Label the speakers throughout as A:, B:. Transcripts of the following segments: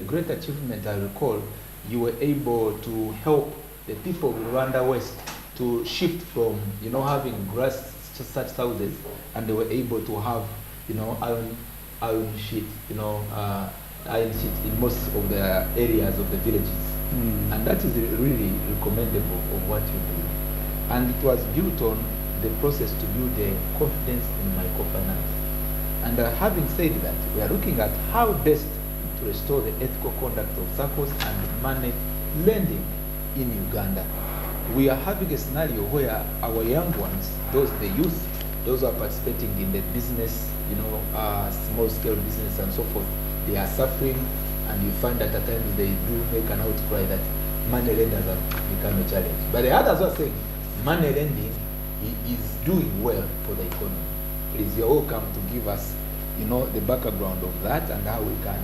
A: great achievement I recall, you were able to help the people of Rwanda West to shift from, having grass such houses, and they were able to have, iron sheet, iron sheet in most of the areas of the villages. And that is really recommendable of what you do. And it was built on the process to build the confidence in microfinance. And having said that, we are looking at how best to restore the ethical conduct of SACCOs and money lending in Uganda. We are having a scenario where our young ones, the youth, those who are participating in the business, small scale business and so forth, they are suffering, and you find that at times they do make an outcry that money lenders have become a challenge. But the others are saying money lending is doing well for the economy. Please, you're welcome to give us, the background of that and how we can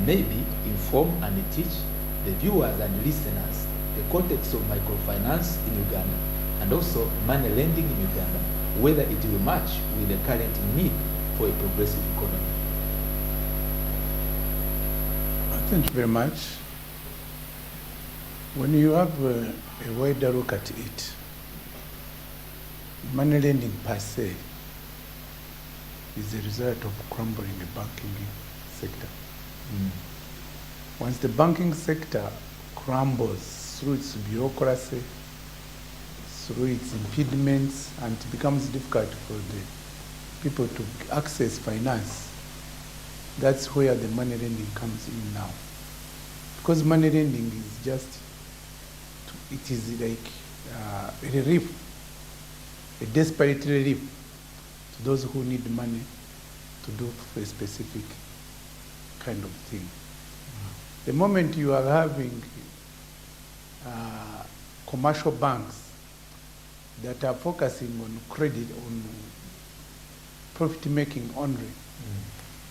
A: maybe inform and teach the viewers and listeners the context of microfinance in Uganda and also money lending in Uganda, whether it will match with the current need for a progressive economy.
B: Thank you very much. When you have a wider look at it, money lending per se is a result of crumbling the banking sector. Once the banking sector crumbles through its bureaucracy, through its impediments, and it becomes difficult for the people to access finance, that's where the money lending comes in now. Because money lending is just, it is like a relief, a desperate relief to those who need money to do for a specific kind of thing. The moment you are having commercial banks that are focusing on credit, on profit making only,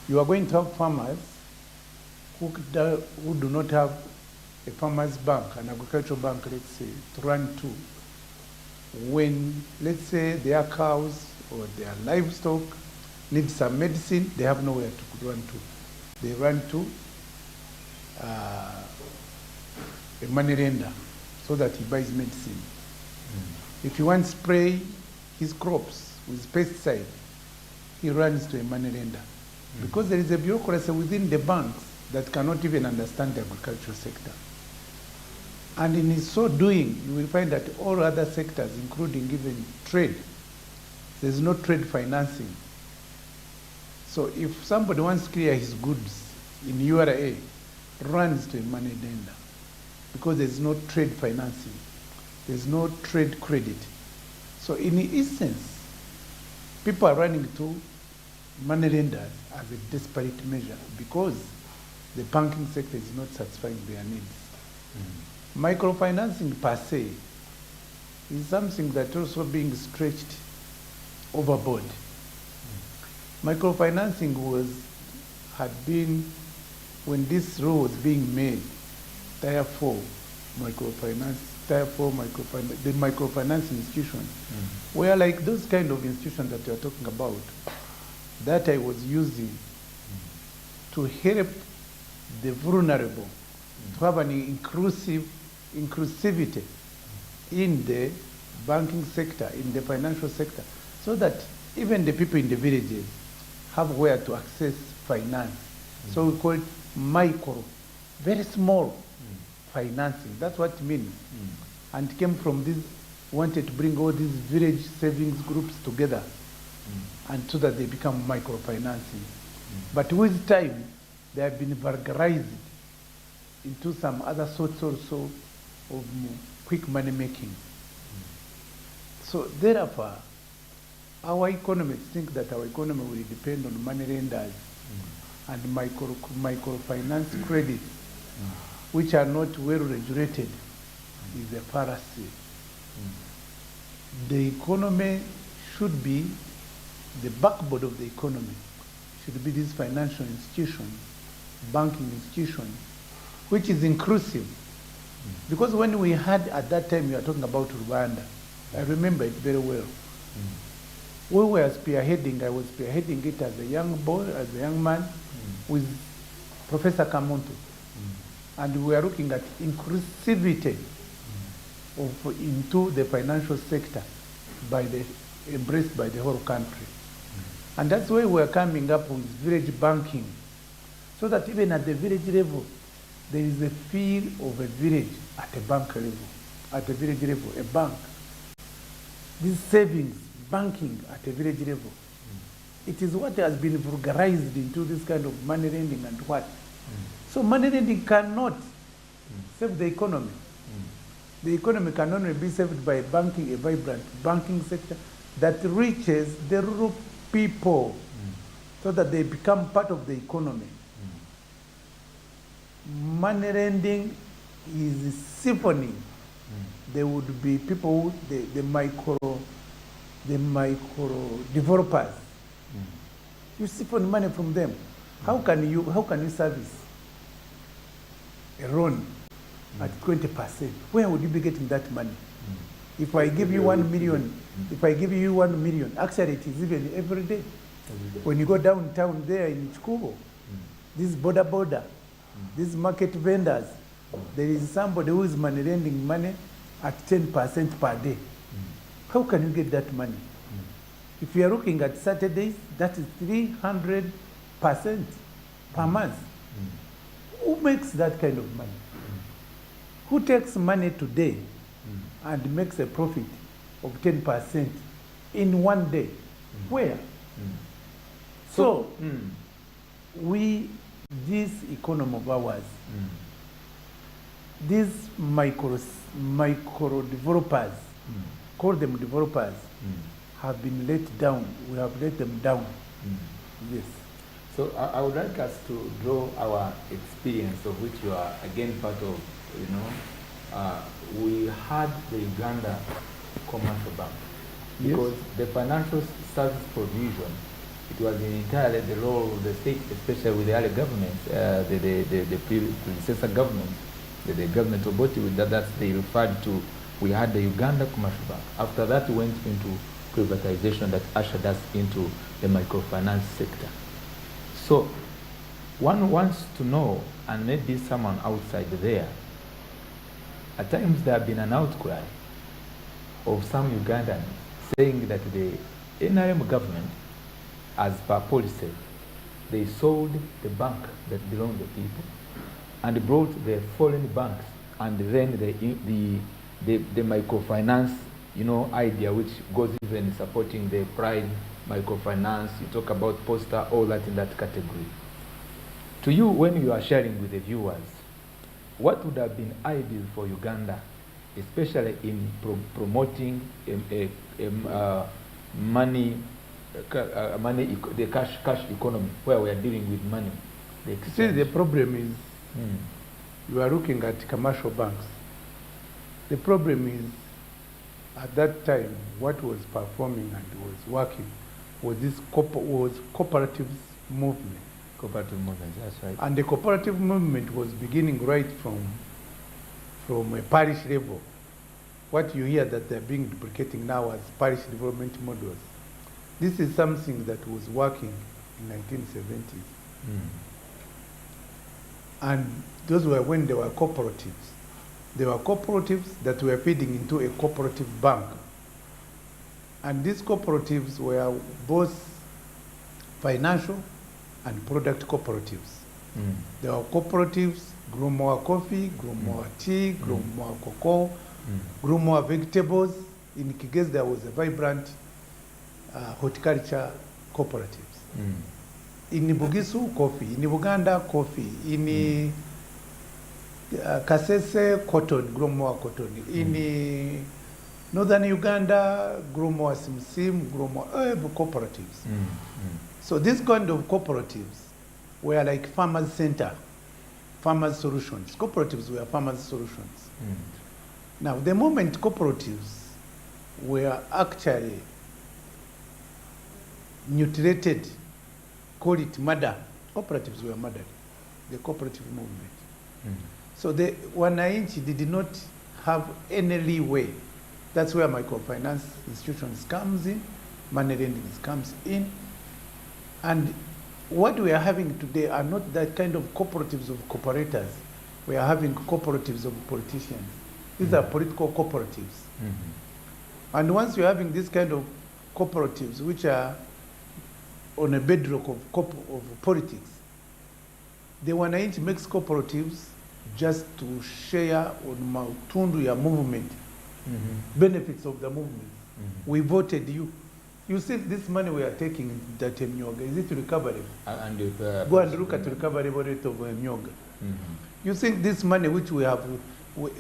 B: you are going to have farmers who do not have a farmer's bank, an agricultural bank, let's say, to run to. When, let's say, their cows or their livestock need some medicine, they have nowhere to run to. They run to a money lender so that he buys medicine. If he wants to spray his crops with pesticide, he runs to a money lender. Because there is a bureaucracy within the banks that cannot even understand the agricultural sector. And in so doing, you will find that all other sectors, including even trade, there's no trade financing. So if somebody wants to clear his goods in URA, runs to a money lender because there's no trade financing. There's no trade credit. So in the instance, people are running to money lenders as a desperate measure because the banking sector is not satisfying their needs. Microfinancing per se is something that also being stretched overboard. Microfinancing had been, when this rule was being made, Tier 4 microfinance, the microfinance institutions were like those kind of institutions that you are talking about that I was using to help the vulnerable to have an inclusivity in the banking sector, in the financial sector, so that even the people in the villages have where to access finance. So we call it micro, very small financing. That's what it means. And it came from this, wanted to bring all these village savings groups together and so that they become microfinancing. But with time, they have been vulgarized into some other sorts also of quick money making. So therefore, our economists think that our economy will depend on money lenders and microfinance credits, which are not well regulated, is a fallacy. The economy should be, the backbone of the economy should be these financial institutions, banking institutions, which is inclusive. Because when we had, at that time, we were talking about Rwanda, I remember it very well. We were spearheading, I was spearheading it as a young boy, as a young man, with Professor Kamuntu. and we are looking at inclusivity into the financial sector embraced by the whole country. And that's why we are coming up with village banking, so that even at the village level, there is a feel of a village at a bank level, at a village level, a bank. These savings, banking at a village level, it is what has been vulgarized into this kind of money lending and what. So money lending cannot save the economy. The economy can only be saved by banking, a vibrant banking sector that reaches the rural people so that they become part of the economy. Money lending is siphoning. There would be people, the micro developers. You siphon money from them. How can you service a loan at 20%? Where would you be getting that money? If I give you 1 million, actually it is even every day. When you go downtown there in Chikubo, this border, these market vendors, there is somebody who is money lending money at 10% per day. How can you get that money? If you are looking at Saturdays, that is 300% per month. Who makes that kind of money? Who takes money today and makes a profit of 10% in one day? Where? So, this economy of ours, these micro developers, call them developers, have been let down. We have let them down. Yes.
A: So I would like us to draw our experience, of which you are again part of. We had the Uganda Commercial Bank, because the financial service provision, it was entirely the role of the state, especially with the early governments, the predecessor government, the government of Boti, that they referred to. We had the Uganda Commercial Bank. After that, we went into privatization that ushered us into the microfinance sector. So one wants to know, and maybe someone outside there, at times there have been an outcry of some Ugandans saying that the NRM government, as per policy, they sold the bank that belonged to the people and brought the foreign banks, and then the microfinance idea, which goes even supporting the Pride Microfinance. You talk about Poster, all that in that category. To you, when you are sharing with the viewers, what would have been ideal for Uganda, especially in promoting the cash economy, where we are dealing with money?
B: See, the problem is you are looking at commercial banks. The problem is, at that time, what was performing and was working was this cooperative movement.
A: Cooperative movement, that's right.
B: And the cooperative movement was beginning right from a parish level. What you hear that they're being duplicating now as parish development models. This is something that was working in 1970s. And those were when there were cooperatives. There were cooperatives that were feeding into a cooperative bank. And these cooperatives were both financial and product cooperatives. There were cooperatives, grow more coffee, grow more tea, grow more cocoa, grow more vegetables. In Kigezi, there was a vibrant horticulture cooperatives. In Bugisu, coffee. In Uganda, coffee. In Kasese, cotton, grow more cotton. In northern Uganda, grow more simsim, grow more cooperatives. So these kind of cooperatives were like farmers' center, farmers' solutions. Cooperatives were farmers' solutions. Now, the moment cooperatives were actually mutilated, call it murder, cooperatives were murdered, the cooperative movement. So the Wananchi did not have any leeway. That's where microfinance institutions comes in, money lending comes in. And what we are having today are not that kind of cooperatives of cooperators. we are having cooperatives of politicians. These are political cooperatives. And once you're having this kind of cooperatives, which are on a bedrock of politics, the wananchi makes cooperatives just to share on mautundu ya movement, benefits of the movement. We voted you. You see this money we are taking that Myoga, is it recoverable? Go and look at recoverable rate of Myoga. You think this money which we have,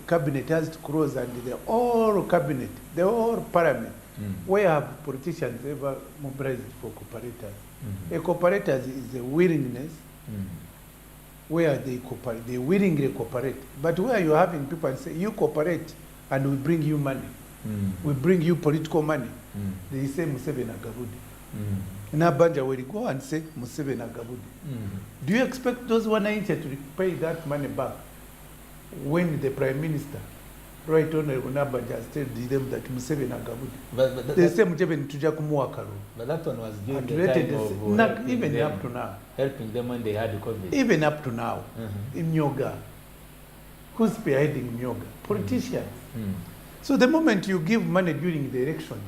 B: cabinet has to close, and the whole cabinet, the whole parliament, where have politicians ever mobilized for cooperators? A cooperators is a willingness where they cooperate, they willingly cooperate. But where you're having people and say, you cooperate and we bring you money, we bring you political money, they say Museveni Agabudi. Nabanja will go and say Museveni Agabudi. Do you expect those wananchi to pay that money back when the Prime Minister, Right Honorable Nabanja, told them that Museveni Agabudi? They say Museveni tuja kumuwakalo.
A: But that one was during the time of
B: even
A: them,
B: up to now.
A: Helping them when they had the COVID.
B: Even up to now, in Myoga, who's spearheading Myoga? Politicians. So the moment you give money during the elections,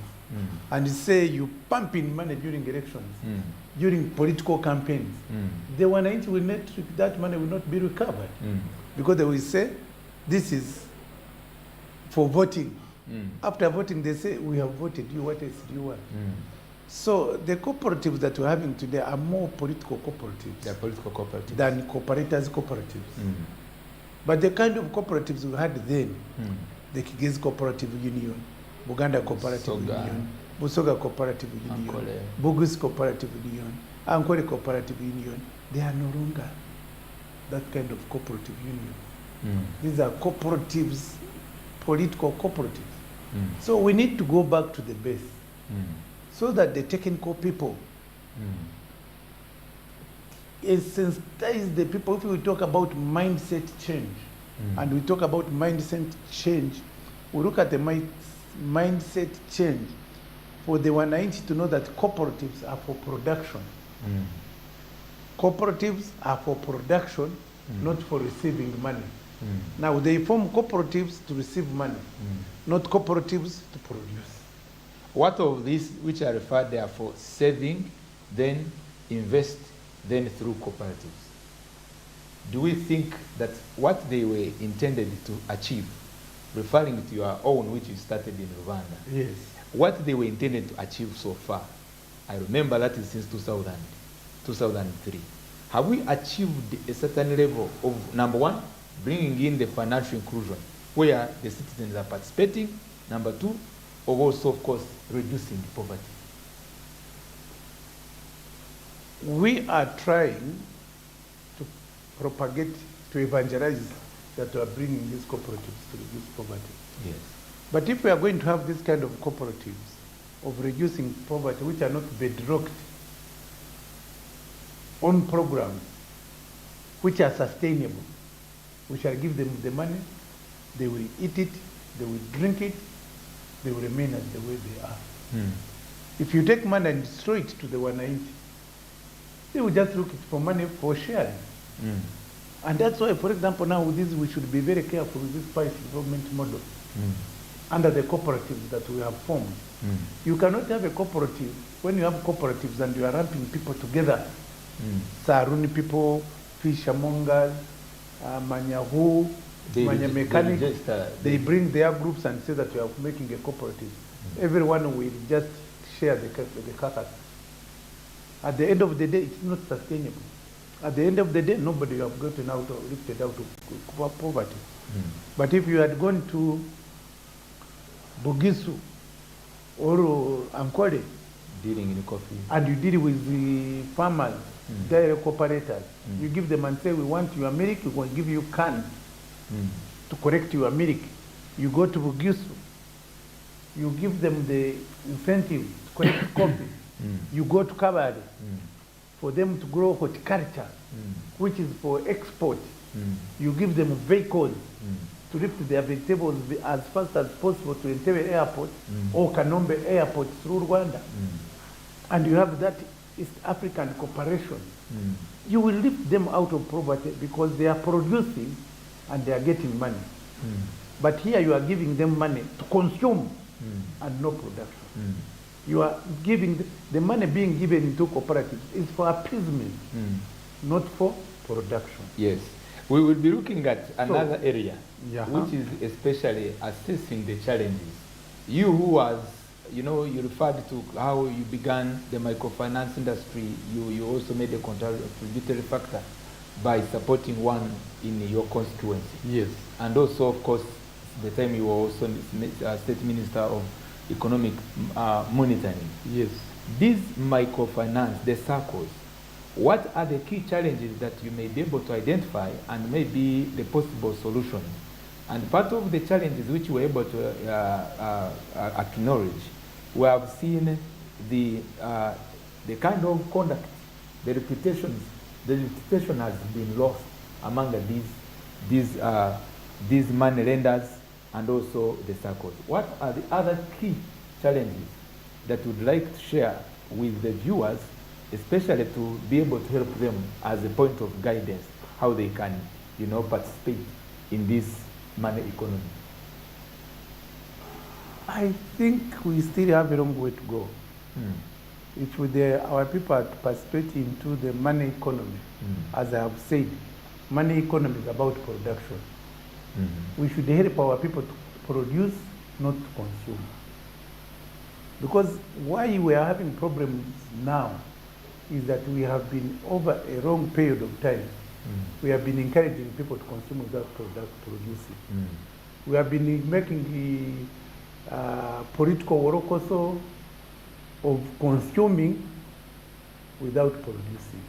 B: and say you pump in money during elections, during political campaigns, the wananchi will not, that money will not be recovered. Because they will say, this is for voting. After voting, they say, we have voted you, what else do you want? So the cooperatives that we're having today are more political cooperatives.
A: They're political cooperatives.
B: Than cooperators cooperatives. But the kind of cooperatives we had then, the Kigezi Cooperative Union, Uganda Cooperative Union, Busoga Cooperative Union, Bugus Cooperative Union, Ankole Cooperative Union, they are no longer that kind of cooperative union. These are cooperatives, political cooperatives. So we need to go back to the base so that the technical people sensitize the people. If we talk about mindset change, and we talk about mindset change, we look at the mindset change for the wananchi to know that cooperatives are for production. Cooperatives are for production, not for receiving money. Now they form cooperatives to receive money, not cooperatives to produce.
A: What of these which are referred there for saving, then invest, then through cooperatives? Do we think that what they were intended to achieve, referring to your own which you started in Uganda,
B: yes,
A: what they were intended to achieve so far? I remember that is since 2003. Have we achieved a certain level of, number one, bringing in the financial inclusion, where the citizens are participating, number two, or also, of course, reducing poverty?
B: We are trying to propagate, to evangelize that we are bringing these cooperatives to reduce poverty.
A: Yes.
B: But if we are going to have this kind of cooperatives of reducing poverty, which are not bedrocked on programs, which are sustainable, we shall give them the money, they will eat it, they will drink it, they will remain as the way they are. If you take money and destroy it to the wananchi, they will just look for money for sharing. And that's why, for example, now with this, we should be very careful with this price development model under the cooperatives that we have formed. You cannot have a cooperative, when you have cooperatives and you are ramping people together, Saruni people, fishermongers, Manyahu, Manya mechanics, they bring their groups and say that you are making a cooperative. Everyone will just share the carcass. At the end of the day, it's not sustainable. At the end of the day, nobody have gotten out or lifted out of poverty. But if you had gone to Bugisu or Ankole,
A: dealing in coffee,
B: and you deal with the farmers, direct cooperators, you give them and say, we want your milk, we're going to give you cans to correct your milk. You go to Bugisu, you give them the incentive to collect coffee. You go to Kabale for them to grow horticulture, which is for export. You give them vehicles to lift their vegetables as fast as possible to Entebbe Airport or Kanombe Airport through Rwanda. And you have that East African cooperation. You will lift them out of poverty because they are producing and they are getting money. But here you are giving them money to consume and no production. You are giving the money being given into cooperatives is for appeasement, not for production.
A: Yes. We will be looking at another area,
B: Yeah.
A: which is especially assessing the challenges. You who was, you referred to how you began the microfinance industry. You also made a contributory factor by supporting one in your constituency.
B: Yes.
A: And also, of course, the time you were also State Minister of Economic Monitoring.
B: Yes.
A: These microfinance, the circles, what are the key challenges that you may be able to identify and maybe the possible solutions? And part of the challenges which you were able to acknowledge, we have seen the kind of conduct, the reputation has been lost among these money lenders and also the circles. What are the other key challenges that you would like to share with the viewers, especially to be able to help them as a point of guidance, how they can, participate in this money economy?
B: I think we still have a long way to go. If our people are participating into the money economy, as I have said, money economy is about production. We should help our people to produce, not to consume. Because why we are having problems now is that we have been, over a long period of time, we have been encouraging people to consume without producing. We have been making the political work also of consuming without producing.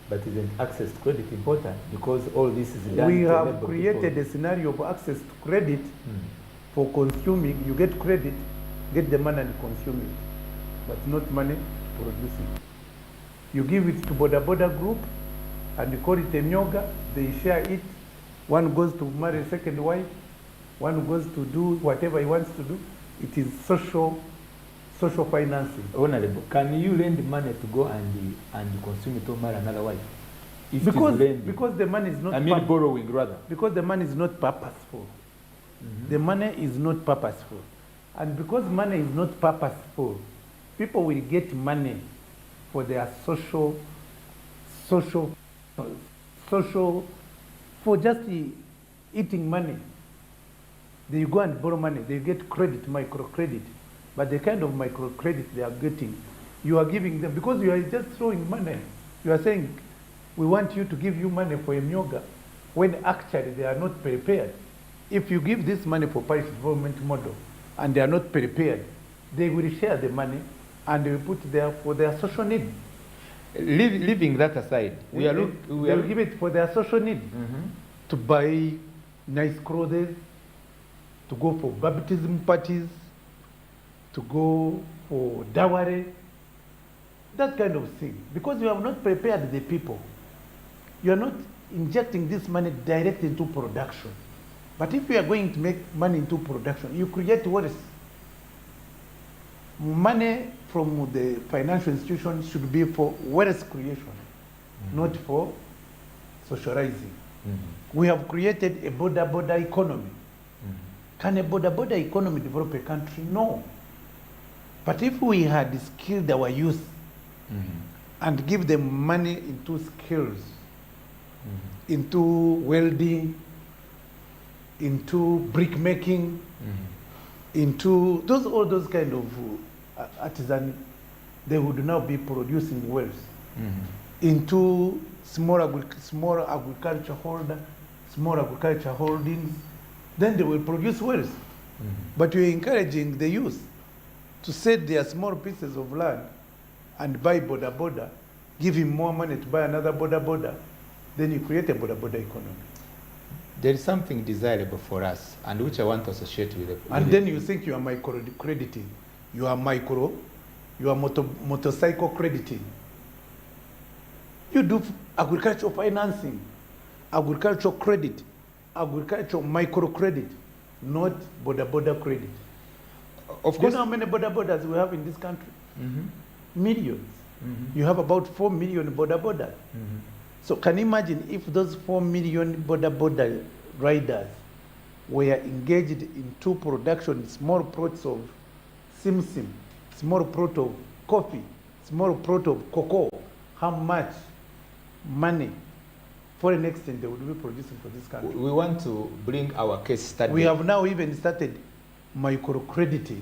A: But isn't access to credit important? Because all this is done.
B: We have created a scenario of access to credit for consuming. You get credit, get the money and consume it, but not money to produce it. You give it to Boda group and you call it a myoga, they share it. One goes to marry a second wife, one goes to do whatever he wants to do. It is social financing.
A: Honorable, can you lend money to go and consume it to marry another wife?
B: Because the money is not
A: borrowing rather.
B: Because the money is not purposeful. The money is not purposeful. And because money is not purposeful, people will get money for their social, for just eating money. They go and borrow money, they get credit, microcredit. But the kind of microcredit they are getting, you are giving them, because you are just throwing money. You are saying, we want you to give you money for a myoga, when actually they are not prepared. If you give this money for parish development model, and they are not prepared, they will share the money and they will put there for their social need.
A: Leaving that aside,
B: they will give it for their social need, to buy nice clothes, to go for baptism parties, to go for dowry, that kind of thing. Because you have not prepared the people. You are not injecting this money directly into production. But if you are going to make money into production, you create wealth. Money from the financial institution should be for wealth creation, not for socializing. We have created a border economy. Can a border economy develop a country? No. But if we had skilled our youth and give them money into skills, into welding, into brick making, into all those kind of artisan, they would now be producing wealth. Into small agriculture holdings, then they will produce wealth. But you're encouraging the youth to set their small pieces of land and buy border, give him more money to buy another border, then you create a border economy.
A: There is something desirable for us, and which I want to associate with it.
B: And then you think you are micro-crediting. You are motorcycle crediting. You do agricultural financing, agricultural credit, agricultural microcredit, not border credit.
A: Of course.
B: Do you know how many borders we have in this country? Millions. You have about 4 million borders. So can you imagine if those 4 million border riders were engaged into production small plots of sim, small plot of coffee, small plot of cocoa, how much money, foreign exchange they would be producing for this country.
A: We want to bring our case study.
B: We have now even started microcrediting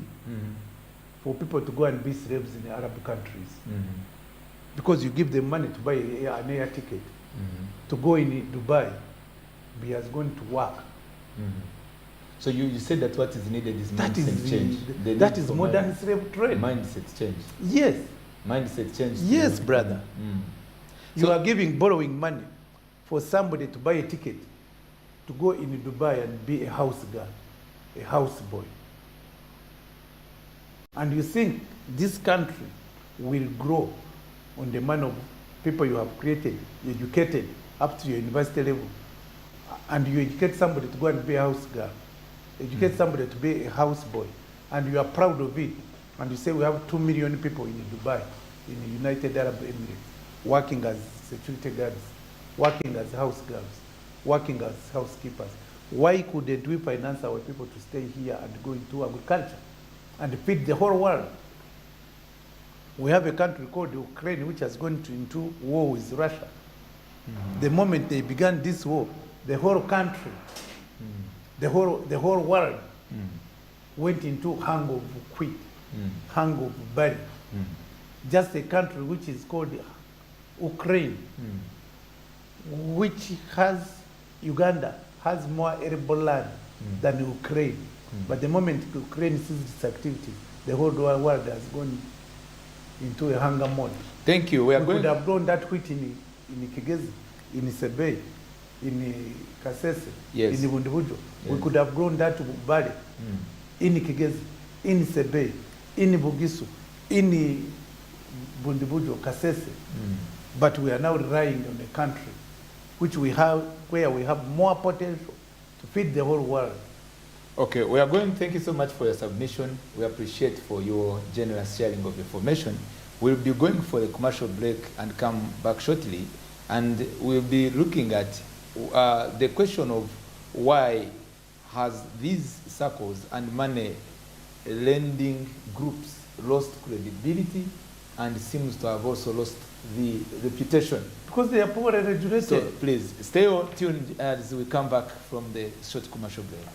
B: for people to go and be slaves in the Arab countries. Because you give them money to buy an air ticket to go in Dubai, we are going to work.
A: So you said that what is needed is
B: That
A: mindset
B: is
A: change.
B: that is modern slave trade.
A: Mindset change.
B: Yes.
A: Mindset change.
B: Yes, brother. You
A: So-
B: are borrowing money for somebody to buy a ticket to go in Dubai and be a house girl, a house boy. And you think this country will grow on the man of people you have created, educated up to your university level, and you educate somebody to go and be a house girl, educate somebody to be a house boy, and you are proud of it, and you say we have 2 million people in Dubai, in the United Arab Emirates, working as security guards, working as house girls, working as housekeepers. Why couldn't we finance our people to stay here and go into agriculture and feed the whole world? We have a country called Ukraine which has gone into war with Russia. The moment they began this war, the whole country, the whole world went into hang of wheat, hang of barley. Just a country which is called Ukraine, which has, Uganda has more arable land than Ukraine. But the moment Ukraine ceased its activity, the whole world has gone into a hunger mode.
A: Thank you. We
B: could have grown that wheat in Kigezi, in Sebei, in Kasese,
A: Yes.
B: in Bundibujo.
A: Yes.
B: We could have grown that barley in Kigezi, in Sebei, in Bugisu, in Bundibujo, Kasese. But we are now relying on a country which we have, where we have more potential to feed the whole world.
A: Okay, we are going. Thank you so much for your submission. We appreciate for your generous sharing of information. We'll be going for a commercial break and come back shortly, and we'll be looking at the question of why has these circles and money lending groups lost credibility and seems to have also lost the reputation.
B: Because they are poorly regulated.
A: So please stay tuned as we come back from the short commercial break.